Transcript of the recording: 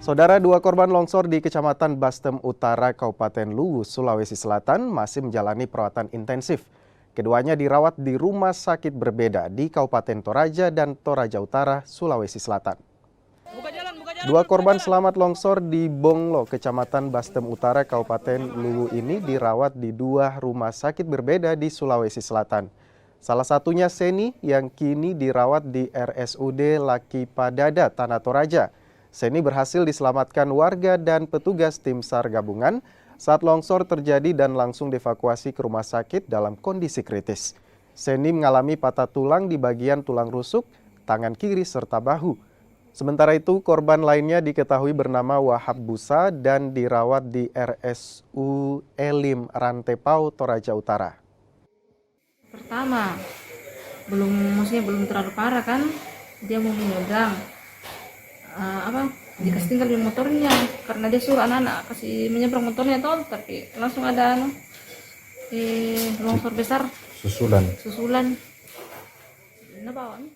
Saudara, dua korban longsor di Kecamatan Bastem Utara, Kabupaten Luwu, Sulawesi Selatan masih menjalani perawatan intensif. Keduanya dirawat di rumah sakit berbeda di Kabupaten Toraja dan Toraja Utara, Sulawesi Selatan. Dua korban selamat longsor di Bonglo, Kecamatan Bastem Utara, Kabupaten Luwu ini dirawat di dua rumah sakit berbeda di Sulawesi Selatan. Salah satunya Seni yang kini dirawat di RSUD Laki Padada, Tanah Toraja. Seni berhasil diselamatkan warga dan petugas tim SAR gabungan saat longsor terjadi dan langsung dievakuasi ke rumah sakit dalam kondisi kritis. Seni mengalami patah tulang di bagian tulang rusuk, tangan kiri serta bahu. Sementara itu, korban lainnya diketahui bernama Wahab Busa dan dirawat di RSU Elim Rantepau, Toraja Utara. Pertama, belum terlalu parah kan, dia mau menyeberang. Dikasih tinggal di motornya karena dia suruh anak-anak kasih menyeberang motornya tapi langsung ada longsor besar susulan. Nah, bawaan.